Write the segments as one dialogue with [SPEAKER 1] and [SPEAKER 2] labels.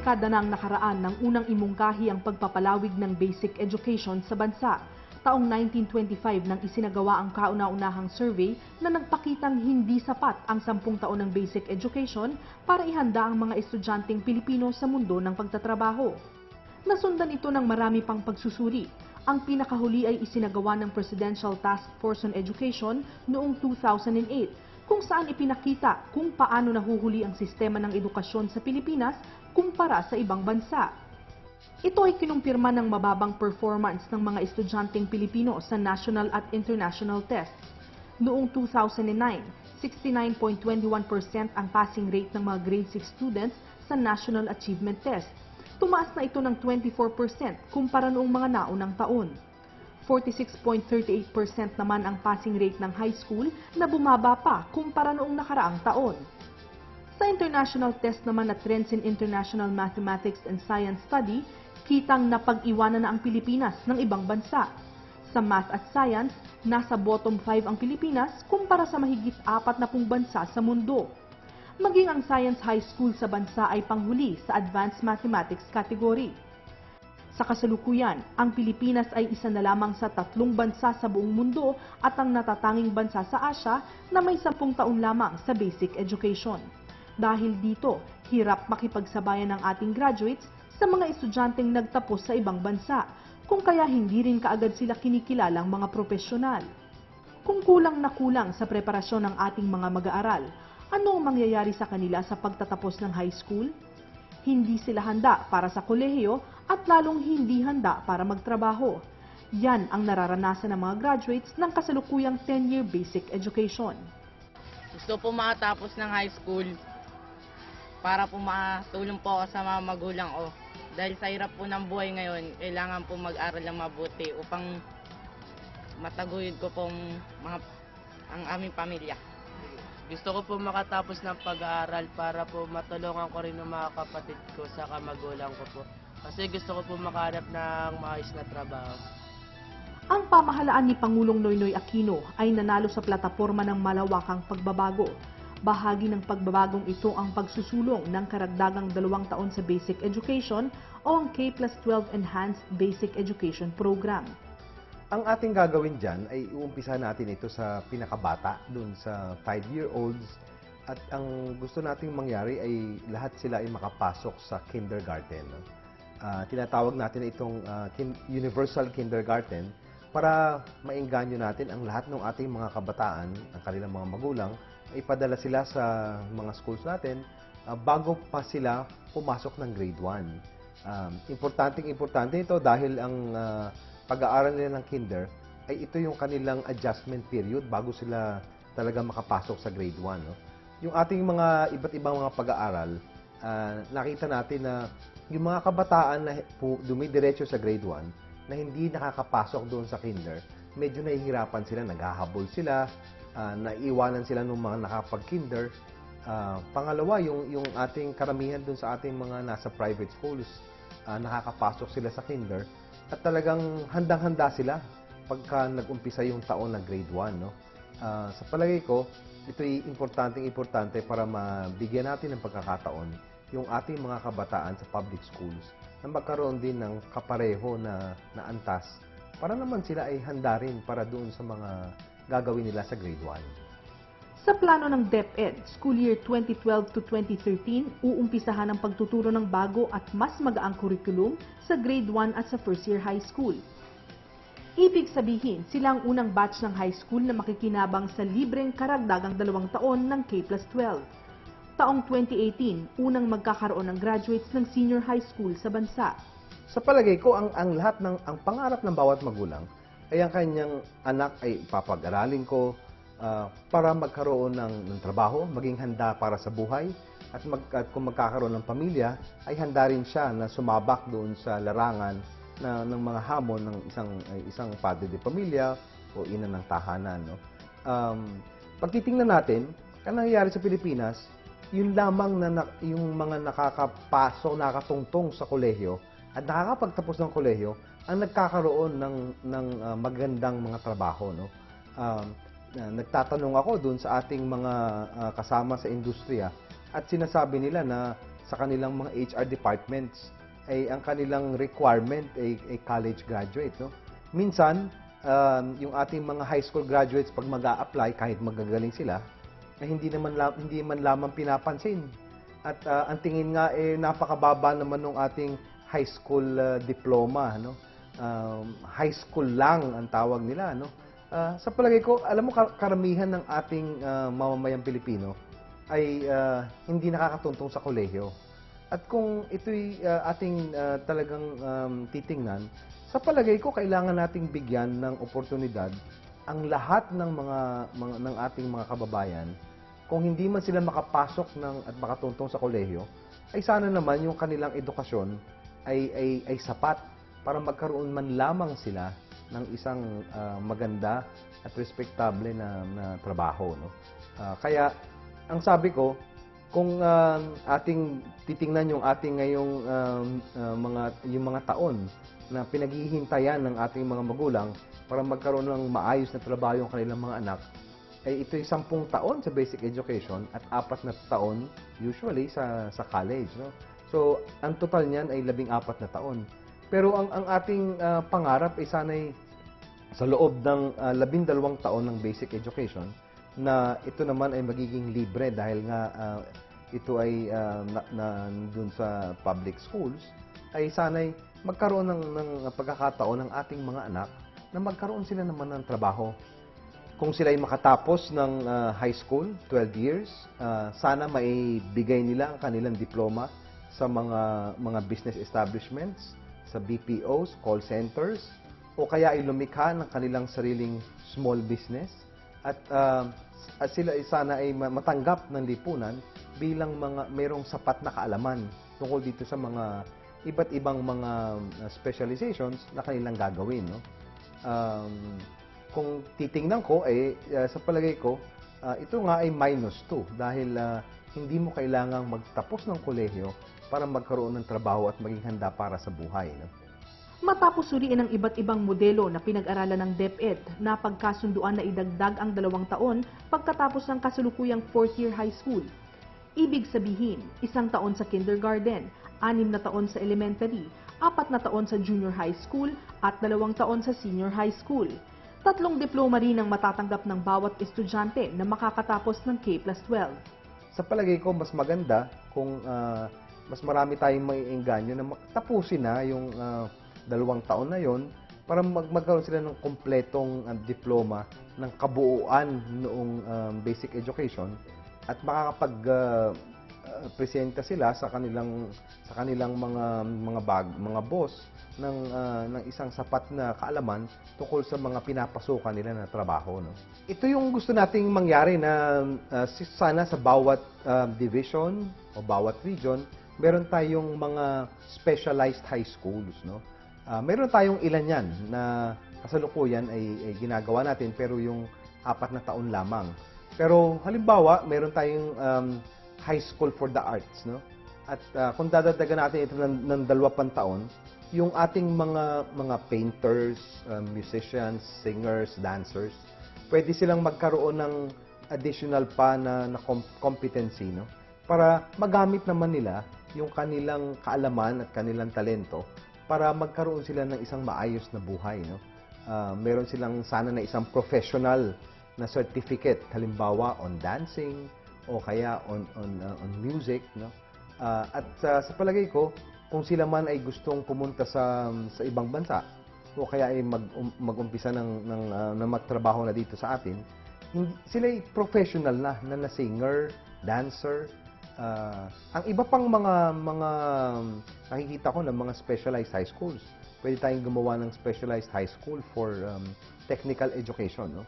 [SPEAKER 1] dekada na ang nakaraan nang unang imungkahi ang pagpapalawig ng basic education sa bansa. Taong 1925 nang isinagawa ang kauna-unahang survey na nagpakitang hindi sapat ang 10 taon ng basic education para ihanda ang mga estudyanteng Pilipino sa mundo ng pagtatrabaho. Nasundan ito ng marami pang pagsusuri. Ang pinakahuli ay isinagawa ng Presidential Task Force on Education noong 2008 kung saan ipinakita kung paano nahuhuli ang sistema ng edukasyon sa Pilipinas kumpara sa ibang bansa. Ito ay kinumpirma ng mababang performance ng mga estudyanteng Pilipino sa national at international tests. Noong 2009, 69.21% ang passing rate ng mga grade 6 students sa National Achievement Test. Tumaas na ito ng 24% kumpara noong mga naunang taon. 46.38% naman ang passing rate ng high school na bumaba pa kumpara noong nakaraang taon. Sa international test naman na Trends in International Mathematics and Science Study, kitang napag-iwanan na ang Pilipinas ng ibang bansa. Sa Math at Science, nasa bottom 5 ang Pilipinas kumpara sa mahigit 40 bansa sa mundo. Maging ang Science High School sa bansa ay panghuli sa Advanced Mathematics category. Sa kasalukuyan, ang Pilipinas ay isa na lamang sa 3 bansa sa buong mundo at ang natatanging bansa sa Asia na may 10 taon lamang sa basic education. Dahil dito, hirap makipagsabayan ng ating graduates sa mga estudyanteng nagtapos sa ibang bansa, kung kaya hindi rin kaagad sila kinikilalang mga profesional. Kung kulang na kulang sa preparasyon ng ating mga mag-aaral, ano ang mangyayari sa kanila sa pagtatapos ng high school? Hindi sila handa para sa kolehiyo at lalong hindi handa para magtrabaho. Yan ang nararanasan ng mga graduates ng kasalukuyang 10-year basic education.
[SPEAKER 2] Gusto po makatapos ng high school para po matulong po ako sa mga magulang ko. Dahil sa hirap po ng buhay ngayon, kailangan po mag-aral ng mabuti upang mataguyod ko pong ang aming pamilya.
[SPEAKER 3] Gusto ko po makatapos ng pag-aaral para po matulungan ko rin ng mga kapatid ko sa magulang ko po. Kasi gusto ko po makahanap ng maayos na trabaho.
[SPEAKER 1] Ang pamahalaan ni Pangulong Noynoy Aquino ay nanalo sa plataporma ng malawakang pagbabago. Bahagi ng pagbabagong ito ang pagsusulong ng karagdagang 2 taon sa basic education o ang K+12 Enhanced Basic Education Program.
[SPEAKER 4] Ang ating gagawin dyan ay uumpisa natin ito sa pinakabata, dun sa 5-year-olds. At ang gusto nating mangyari ay lahat sila ay makapasok sa kindergarten. Tinatawag natin itong universal kindergarten para maengganyo natin ang lahat ng ating mga kabataan, ang kanilang mga magulang, ay padala sila sa mga schools natin bago pa sila pumasok ng grade 1. Importante ito dahil ang pag-aaral nila ng kinder ay ito yung kanilang adjustment period bago sila talaga makapasok sa grade 1. No? Yung ating mga iba't ibang mga pag-aaral, nakita natin na yung mga kabataan na dumidiretso sa grade 1 na hindi nakakapasok doon sa kinder, medyo nahihirapan sila, naghahabol sila, naiiwanan sila ng mga nakapag-kinder. Pangalawa, yung ating karamihan doon sa ating mga nasa private schools, nakakapasok sila sa kinder at talagang handang-handa sila pagka nag-umpisa yung taon na grade 1. No? Sa palagay ko, ito'y importante para mabigyan natin ng pagkakataon yung ating mga kabataan sa public schools na magkaroon din ng kapareho na antas para naman sila ay handa rin para doon sa mga gagawin nila sa grade 1.
[SPEAKER 1] Sa plano ng DepEd, school year 2012 to 2013, uumpisahan ang pagtuturo ng bago at mas magaang curriculum sa grade 1 at sa first year high school. Ibig sabihin, sila ang unang batch ng high school na makikinabang sa libreng karagdagang 2 taon ng K+12. Taong 2018, unang magkakaroon ng graduates ng senior high school sa bansa.
[SPEAKER 4] Sa palagay ko, ang pangarap ng bawat magulang ay ang kanyang anak ay ipapag-aralin ko para magkaroon ng trabaho, maging handa para sa buhay, at kung magkakaroon ng pamilya, ay handa rin siya na sumabak doon sa larangan ng mga hamon ng isang padre de pamilya o ina ng tahanan. No? Pag titingnan natin, ang nangyayari sa Pilipinas, yun lamang yung mga nakakapasok, nakakatungtong sa kolehiyo at nakakapagtapos ng kolehiyo ang nagkakaroon ng magandang mga trabaho. No? Nagtatanong ako doon sa ating mga kasama sa industriya at sinasabi nila na sa kanilang mga HR departments ay ang kanilang requirement ay college graduate, no? Minsan, yung ating mga high school graduates pag mag-a-apply kahit magagaling sila, ay hindi man lamang pinapansin. At ang tingin nga napakababa naman ng ating high school diploma, no? High school lang ang tawag nila, no? Sa palagay ko, alam mo, karamihan ng ating mamamayang Pilipino ay hindi nakakatuntong sa kolehiyo. At kung ito'y ating talagang titingnan, sa palagay ko kailangan nating bigyan ng oportunidad ang lahat ng ng ating mga kababayan. Kung hindi man sila makapasok at makatuntong sa kolehiyo, ay sana naman yung kanilang edukasyon ay sapat para magkaroon man lamang sila ng isang maganda at respektable na trabaho, no? Kaya ang sabi ko, kung ating titingnan yung ating ngayong mga taon na pinaghihintayan ng ating mga magulang para magkaroon ng maayos na trabaho yung kanilang mga anak, ay ito'y 10 taon sa basic education at 4 na taon usually sa college, no? So, ang total niyan ay 14 na taon. Pero ang ating pangarap ay sana'y sa loob ng 12 taon ng basic education na ito naman ay magiging libre dahil nga ito ay dun sa public schools, ay sana'y magkaroon ng pagkakataon ng ating mga anak na magkaroon sila naman ng trabaho. Kung sila ay makatapos ng high school, 12 years, sana maibigay nila ang kanilang diploma sa mga business establishments, sa BPOs, call centers, o kaya ay lumikha ng kanilang sariling small business at sila ay sana ay matanggap ng lipunan bilang mayroong sapat na kaalaman tungkol dito sa mga iba't ibang mga specializations na kanilang gagawin, no? Kung titingnan ko, sa palagay ko, ito nga ay -2 dahil hindi mo kailangang magtapos ng kolehiyo para magkaroon ng trabaho at maging handa para sa buhay, no?
[SPEAKER 1] Matapos suriin ang iba't ibang modelo na pinag-aralan ng DepEd, napagkasunduan na idagdag ang 2 taon pagkatapos ng kasulukuyang 4th year high school. Ibig sabihin, 1 taon sa kindergarten, 6 na taon sa elementary, 4 na taon sa junior high school at 2 taon sa senior high school. 3 diploma rin ang matatanggap ng bawat estudyante na makakatapos ng K+12.
[SPEAKER 4] Sa palagay ko, mas maganda kung mas marami tayong maiengganyo na tapusin na yung 2 taon na yon para magkaroon sila ng kompletong diploma ng kabuuan noong basic education at makakapag-presenta sila sa kanilang mga boss ng isang sapat na kaalaman tungkol sa mga pinapasukan nila na trabaho, no? Ito yung gusto nating mangyari na sana sa bawat division o bawat region, meron tayong mga specialized high schools, no? Meron tayong ilan yan na kasalukuyan ay ginagawa natin pero yung 4 na taon lamang. Pero halimbawa, meron tayong high school for the arts, no? At kung dadagdagan natin ito ng 2 taon, yung ating mga painters, musicians, singers, dancers, pwede silang magkaroon ng additional pa na competency, no? Para magamit naman nila yung kanilang kaalaman at kanilang talento para magkaroon sila ng isang maayos na buhay, no? Meron silang sana na isang professional na certificate, halimbawa on dancing o kaya on music, no? At sa palagay ko, kung sila man ay gustong pumunta sa ibang bansa o kaya ay mag-umpisa na magtrabaho na dito sa atin, sila ay professional na singer, dancer. Ang iba pang mga nakikita ko ng mga specialized high schools, pwede tayong gumawa ng specialized high school for technical education, no?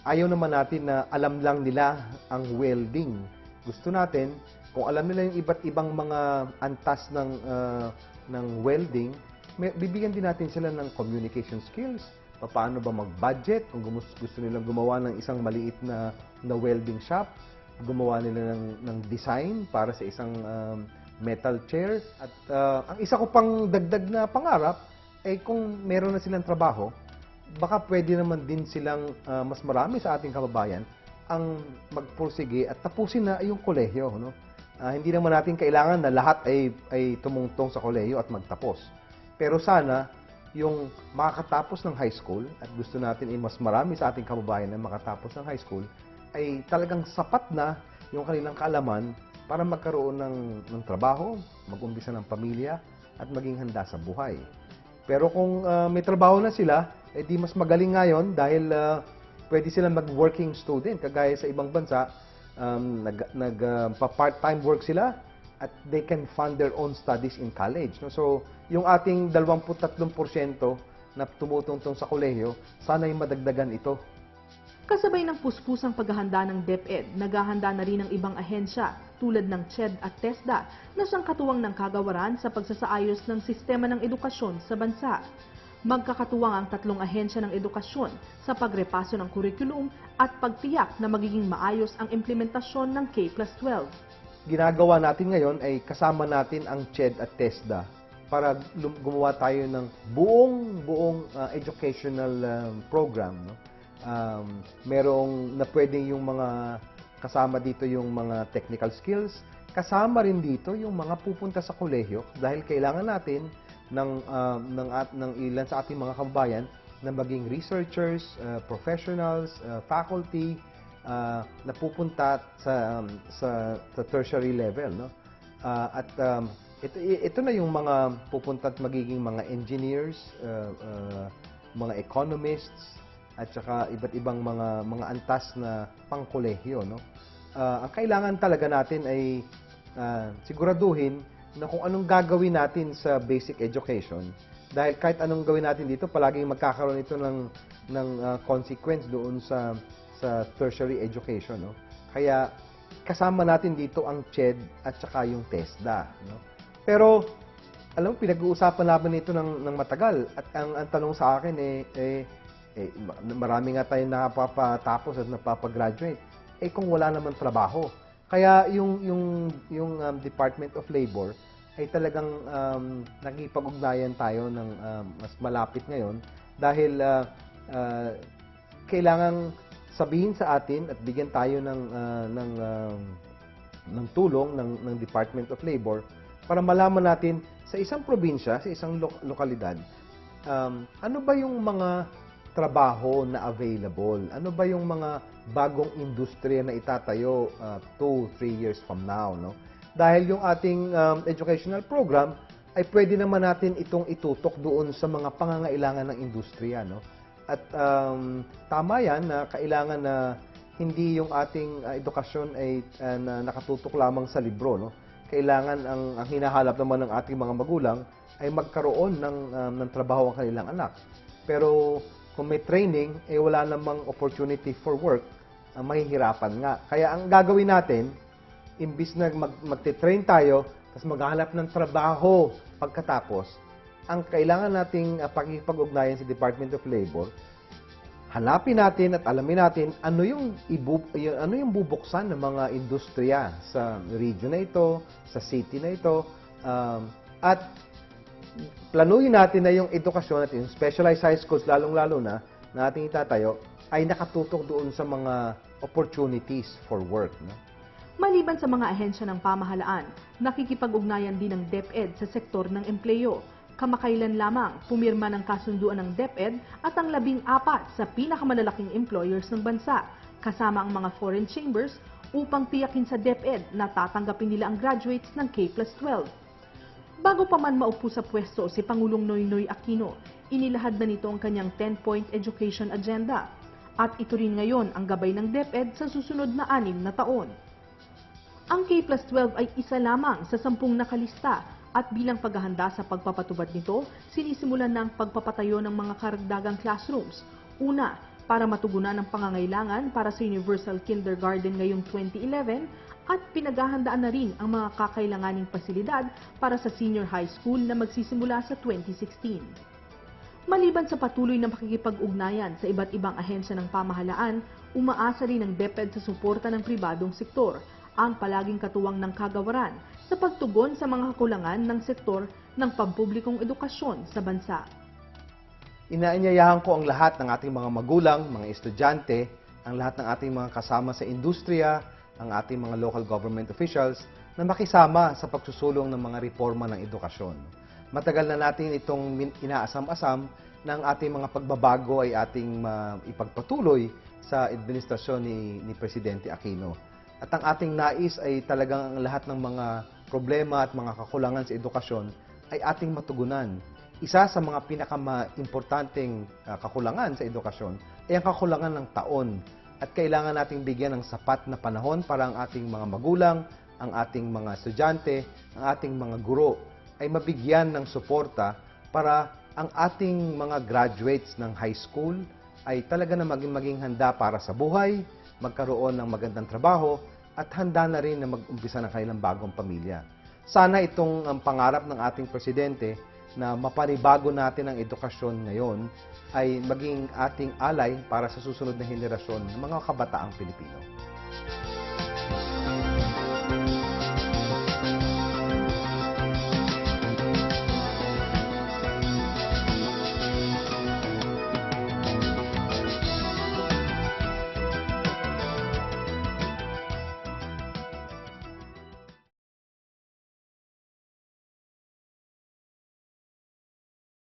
[SPEAKER 4] Ayaw naman natin na alam lang nila ang welding. Gusto natin, kung alam nila yung iba't ibang mga antas ng welding, bibigyan din natin sila ng communication skills. Paano ba mag-budget? Kung gusto nilang gumawa ng isang maliit na welding shop, gumawa nila ng design para sa isang metal chair. At ang isa ko pang dagdag na pangarap ay kung meron na silang trabaho, baka pwede naman din silang mas marami sa ating kababayan ang magpursige at tapusin na yung kolehiyo, no? Hindi naman natin kailangan na lahat ay tumungtong sa kolehiyo at magtapos. Pero sana, yung makakatapos ng high school, at gusto natin mas marami sa ating kababayan na makatapos ng high school, ay talagang sapat na yung kanilang kaalaman para magkaroon ng trabaho, mag-umpisa ng pamilya, at maging handa sa buhay. Pero kung may trabaho na sila, di mas magaling ngayon dahil pwede silang mag-working student. Kagaya sa ibang bansa, part-time work sila at they can fund their own studies in college. No? So, yung ating 23% na tumutungtong sa kolehiyo, sana'y madagdagan ito.
[SPEAKER 1] Kasabay ng puspusang paghahanda ng DepEd, naghahanda na rin ang ibang ahensya tulad ng CHED at TESDA na siyang katuwang ng kagawaran sa pagsasaayos ng sistema ng edukasyon sa bansa. Magkakatuwang ang tatlong ahensya ng edukasyon sa pagrepaso ng kurikulum at pagtiyak na magiging maayos ang implementasyon ng K+12.
[SPEAKER 4] Ginagawa natin ngayon ay kasama natin ang CHED at TESDA para gumawa tayo ng buong educational program. No? Merong na pwedeng yung mga kasama dito yung mga technical skills, kasama rin dito yung mga pupunta sa kolehiyo dahil kailangan natin ng ilan sa ating mga kababayan na maging researchers, professionals, faculty na pupunta sa tertiary level, no? Ito na yung mga pupunta at magiging mga engineers, mga economists, at saka iba't ibang mga antas na pangkolehiyo, no? Ang kailangan talaga natin ay siguraduhin na kung anong gagawin natin sa basic education, dahil kahit anong gawin natin dito, palaging magkakaroon ito ng consequence doon sa tertiary education, no? Kaya kasama natin dito ang CHED at saka yung TESDA, no? Pero alam mo, pinag-uusapan namin ito ng matagal at ang tanong sa akin marami nga tayong napapatapos at napapagraduate. Kung wala naman trabaho. Kaya yung Department of Labor ay talagang nakikipag-ugnayan tayo ng mas malapit ngayon dahil kailangang sabihin sa atin at bigyan tayo ng tulong ng Department of Labor para malaman natin sa isang probinsya, sa isang lokalidad, ano ba yung mga trabaho na available? Ano ba yung mga bagong industriya na itatayo 2-3 years from now, no? Dahil yung ating educational program ay pwede naman natin itong itutok doon sa mga pangangailangan ng industriya, no? At tama yan na kailangan na hindi yung ating edukasyon ay nakatutok lamang sa libro, no? Kailangan ang hinahalap naman ng ating mga magulang ay magkaroon ng trabaho ang kanilang anak. Pero kung may training, wala namang opportunity for work, mahihirapan nga. Kaya ang gagawin natin, imbis na magte-train tayo, tapos maghanap ng trabaho pagkatapos, ang kailangan nating pakikipag-ugnayan sa Department of Labor, hanapin natin at alamin natin ano yung bubuksan ng mga industriya sa region na ito, sa city na ito, at planuhin natin na yung edukasyon natin, yung specialized high schools, lalong-lalo na ating itatayo, ay nakatutok doon sa mga opportunities for work. No?
[SPEAKER 1] Maliban sa mga ahensya ng pamahalaan, nakikipag-ugnayan din ng DepEd sa sektor ng empleyo. Kamakailan lamang, pumirma ng kasunduan ng DepEd at ang 14 sa pinakamalalaking employers ng bansa, kasama ang mga foreign chambers, upang tiyakin sa DepEd na tatanggapin nila ang graduates ng K+12. Bago pa man maupo sa pwesto si Pangulong Noynoy Aquino, inilahad na nito ang kanyang 10-point education agenda. At ito rin ngayon ang gabay ng DepEd sa susunod na 6 na taon. Ang K+12 ay isa lamang sa 10 nakalista at bilang paghahanda sa pagpapatubad nito, sinisimulan na ang pagpapatayo ng mga karagdagang classrooms. Una, para matugunan ang pangangailangan para sa Universal Kindergarten ngayong 2011 at pinaghahandaan na rin ang mga kakailanganing pasilidad para sa senior high school na magsisimula sa 2016. Maliban sa patuloy na makikipag-ugnayan sa iba't ibang ahensya ng pamahalaan, umaasa rin ang DepEd sa suporta ng pribadong sektor, ang palaging katuwang ng kagawaran sa pagtugon sa mga kakulangan ng sektor ng pampublikong edukasyon sa bansa.
[SPEAKER 4] Inaanyayahan ko ang lahat ng ating mga magulang, mga estudyante, ang lahat ng ating mga kasama sa industriya, ang ating mga local government officials na makisama sa pagsusulong ng mga reforma ng edukasyon. Matagal na natin itong inaasam-asam na ang ating mga pagbabago ay ating ipagpatuloy sa administrasyon ni Presidente Aquino. At ang ating nais ay talagang ang lahat ng mga problema at mga kakulangan sa edukasyon ay ating matugunan. Isa sa mga pinaka-importanteng kakulangan sa edukasyon ay ang kakulangan ng taon. At kailangan nating bigyan ng sapat na panahon para ang ating mga magulang, ang ating mga estudyante, ang ating mga guro ay mabigyan ng suporta para ang ating mga graduates ng high school ay talaga na maging handa para sa buhay, magkaroon ng magandang trabaho, at handa na rin na mag-umpisa ng kanilang bagong pamilya. Sana itong ang pangarap ng ating presidente na mapanibago natin ang edukasyon ngayon ay maging ating alay para sa susunod na henerasyon ng mga kabataang Pilipino.